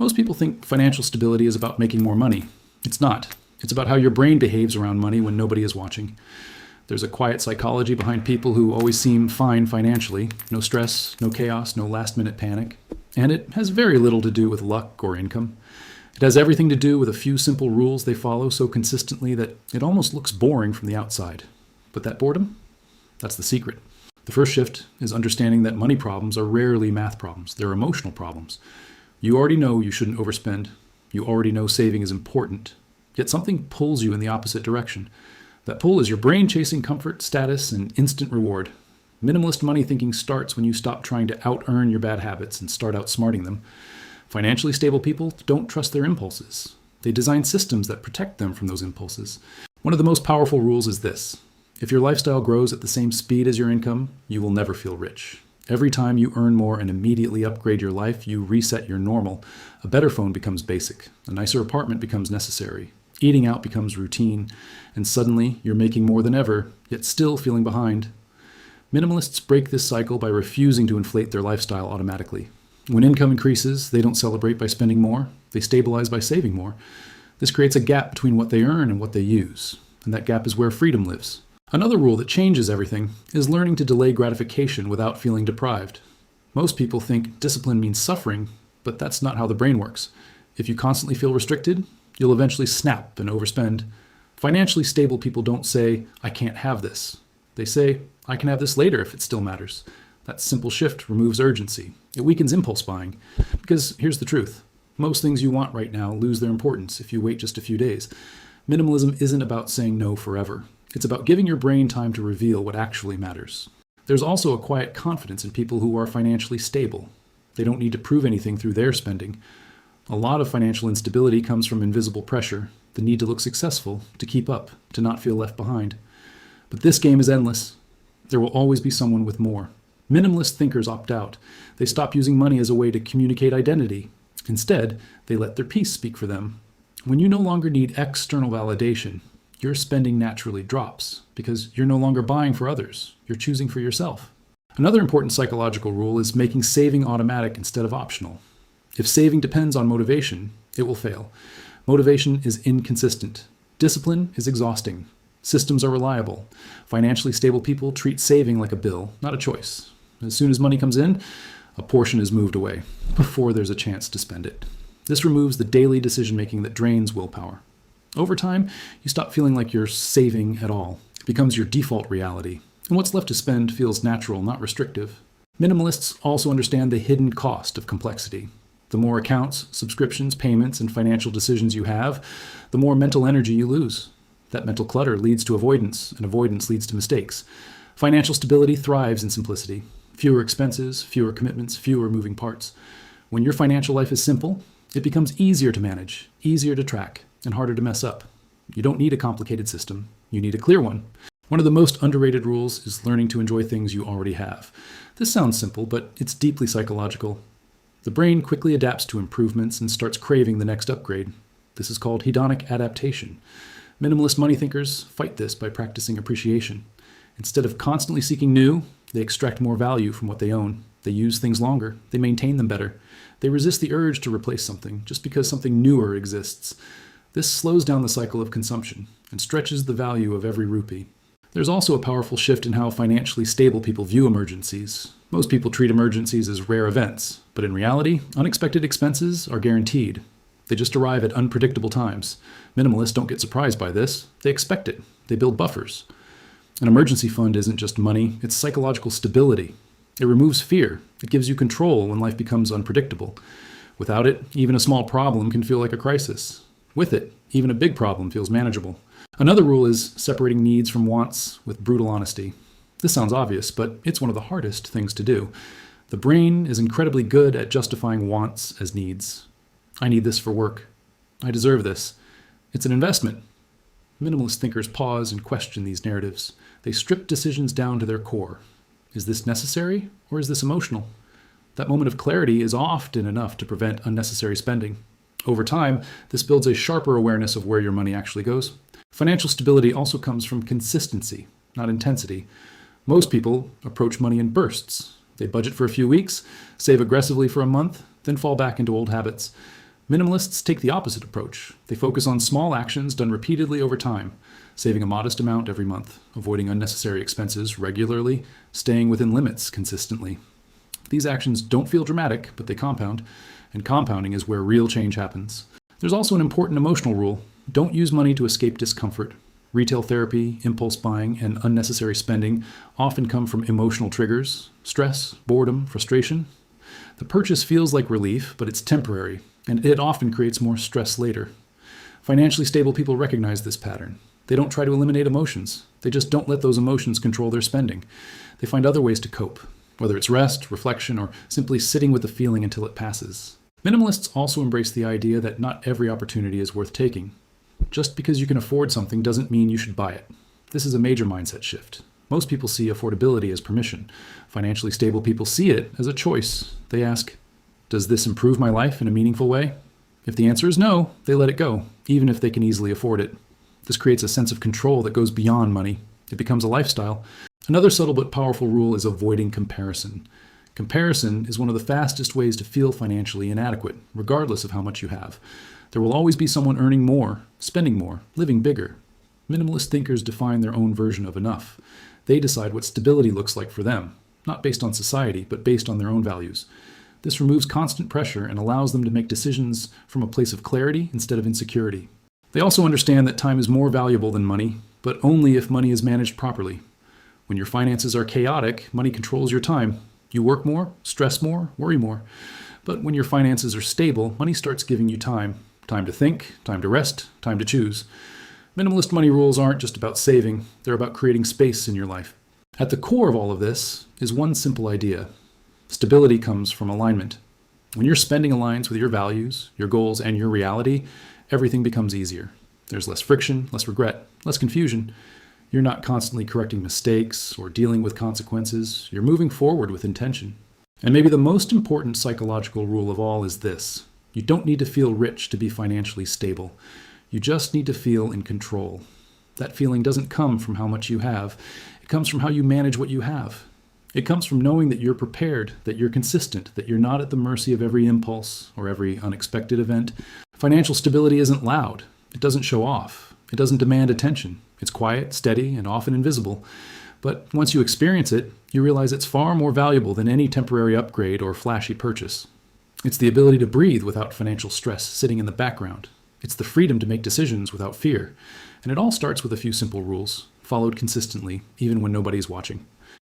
Most people think financial stability is about making more money. It's not. It's about how your brain behaves around money when nobody is watching. There's a quiet psychology behind people who always seem fine financially. No stress, no chaos, no last-minute panic. And it has very little to do with luck or income. It has everything to do with a few simple rules they follow so consistently that it almost looks boring from the outside. But that boredom? That's the secret. The first shift is understanding that money problems are rarely math problems. They're emotional problems. You already know you shouldn't overspend. You already know saving is important. Yet something pulls you in the opposite direction. That pull is your brain chasing comfort, status, and instant reward. Minimalist money thinking starts when you stop trying to out-earn your bad habits and start outsmarting them. Financially stable people don't trust their impulses. They design systems that protect them from those impulses. One of the most powerful rules is this. If your lifestyle grows at the same speed as your income, you will never feel rich. Every time you earn more and immediately upgrade your life, you reset your normal. A better phone becomes basic. A nicer apartment becomes necessary. Eating out becomes routine. And suddenly, you're making more than ever, yet still feeling behind. Minimalists break this cycle by refusing to inflate their lifestyle automatically. When income increases, they don't celebrate by spending more. They stabilize by saving more. This creates a gap between what they earn and what they use. And that gap is where freedom lives. Another rule that changes everything is learning to delay gratification without feeling deprived. Most people think discipline means suffering, but that's not how the brain works. If you constantly feel restricted, you'll eventually snap and overspend. Financially stable people don't say, "I can't have this." They say, "I can have this later if it still matters." That simple shift removes urgency. It weakens impulse buying. Because here's the truth. Most things you want right now lose their importance if you wait just a few days. Minimalism isn't about saying no forever. It's about giving your brain time to reveal what actually matters. There's also a quiet confidence in people who are financially stable. They don't need to prove anything through their spending. A lot of financial instability comes from invisible pressure, the need to look successful, to keep up, to not feel left behind. But this game is endless. There will always be someone with more. Minimalist thinkers opt out. They stop using money as a way to communicate identity. Instead, they let their peace speak for them. When you no longer need external validation, your spending naturally drops because you're no longer buying for others. You're choosing for yourself. Another important psychological rule is making saving automatic instead of optional. If saving depends on motivation, it will fail. Motivation is inconsistent. Discipline is exhausting. Systems are reliable. Financially stable people treat saving like a bill, not a choice. As soon as money comes in, a portion is moved away before there's a chance to spend it. This removes the daily decision-making that drains willpower. Over time, you stop feeling like you're saving at all. It becomes your default reality. And what's left to spend feels natural, not restrictive. Minimalists also understand the hidden cost of complexity. The more accounts, subscriptions, payments, and financial decisions you have, the more mental energy you lose. That mental clutter leads to avoidance, and avoidance leads to mistakes. Financial stability thrives in simplicity. Fewer expenses, fewer commitments, fewer moving parts. When your financial life is simple, it becomes easier to manage, easier to track, and harder to mess up. You don't need a complicated system. You need a clear one. One of the most underrated rules is learning to enjoy things you already have. This sounds simple, but it's deeply psychological. The brain quickly adapts to improvements and starts craving the next upgrade. This is called hedonic adaptation. Minimalist money thinkers fight this by practicing appreciation. Instead of constantly seeking new, they extract more value from what they own. They use things longer. They maintain them better. They resist the urge to replace something just because something newer exists. This slows down the cycle of consumption and stretches the value of every rupee. There's also a powerful shift in how financially stable people view emergencies. Most people treat emergencies as rare events, but in reality, unexpected expenses are guaranteed. They just arrive at unpredictable times. Minimalists don't get surprised by this. They expect it. They build buffers. An emergency fund isn't just money, it's psychological stability. It removes fear. It gives you control when life becomes unpredictable. Without it, even a small problem can feel like a crisis. With it, even a big problem feels manageable. Another rule is separating needs from wants with brutal honesty. This sounds obvious, but it's one of the hardest things to do. The brain is incredibly good at justifying wants as needs. I need this for work. I deserve this. It's an investment. Minimalist thinkers pause and question these narratives. They strip decisions down to their core. Is this necessary, or is this emotional? That moment of clarity is often enough to prevent unnecessary spending. Over time, this builds a sharper awareness of where your money actually goes. Financial stability also comes from consistency, not intensity. Most people approach money in bursts. They budget for a few weeks, save aggressively for a month, then fall back into old habits. Minimalists take the opposite approach. They focus on small actions done repeatedly over time, saving a modest amount every month, avoiding unnecessary expenses regularly, staying within limits consistently. These actions don't feel dramatic, but they compound, and compounding is where real change happens. There's also an important emotional rule. Don't use money to escape discomfort. Retail therapy, impulse buying, and unnecessary spending often come from emotional triggers: stress, boredom, frustration. The purchase feels like relief, but it's temporary, and it often creates more stress later. Financially stable people recognize this pattern. They don't try to eliminate emotions. They just don't let those emotions control their spending. They find other ways to cope, whether it's rest, reflection, or simply sitting with the feeling until it passes. Minimalists also embrace the idea that not every opportunity is worth taking. Just because you can afford something doesn't mean you should buy it. This is a major mindset shift. Most people see affordability as permission. Financially stable people see it as a choice. They ask, does this improve my life in a meaningful way? If the answer is no, they let it go, even if they can easily afford it. This creates a sense of control that goes beyond money. It becomes a lifestyle. Another subtle but powerful rule is avoiding comparison. Comparison is one of the fastest ways to feel financially inadequate, regardless of how much you have. There will always be someone earning more, spending more, living bigger. Minimalist thinkers define their own version of enough. They decide what stability looks like for them, not based on society, but based on their own values. This removes constant pressure and allows them to make decisions from a place of clarity instead of insecurity. They also understand that time is more valuable than money, but only if money is managed properly. When your finances are chaotic, money controls your time. You work more, stress more, worry more. But when your finances are stable, money starts giving you time. Time to think, time to rest, time to choose. Minimalist money rules aren't just about saving, they're about creating space in your life. At the core of all of this is one simple idea. Stability comes from alignment. When your spending aligns with your values, your goals, and your reality, everything becomes easier. There's less friction, less regret, less confusion. You're not constantly correcting mistakes or dealing with consequences. You're moving forward with intention. And maybe the most important psychological rule of all is this. You don't need to feel rich to be financially stable. You just need to feel in control. That feeling doesn't come from how much you have. It comes from how you manage what you have. It comes from knowing that you're prepared, that you're consistent, that you're not at the mercy of every impulse or every unexpected event. Financial stability isn't loud. It doesn't show off. It doesn't demand attention. It's quiet, steady, and often invisible. But once you experience it, you realize it's far more valuable than any temporary upgrade or flashy purchase. It's the ability to breathe without financial stress sitting in the background. It's the freedom to make decisions without fear. And it all starts with a few simple rules, followed consistently, even when nobody's watching.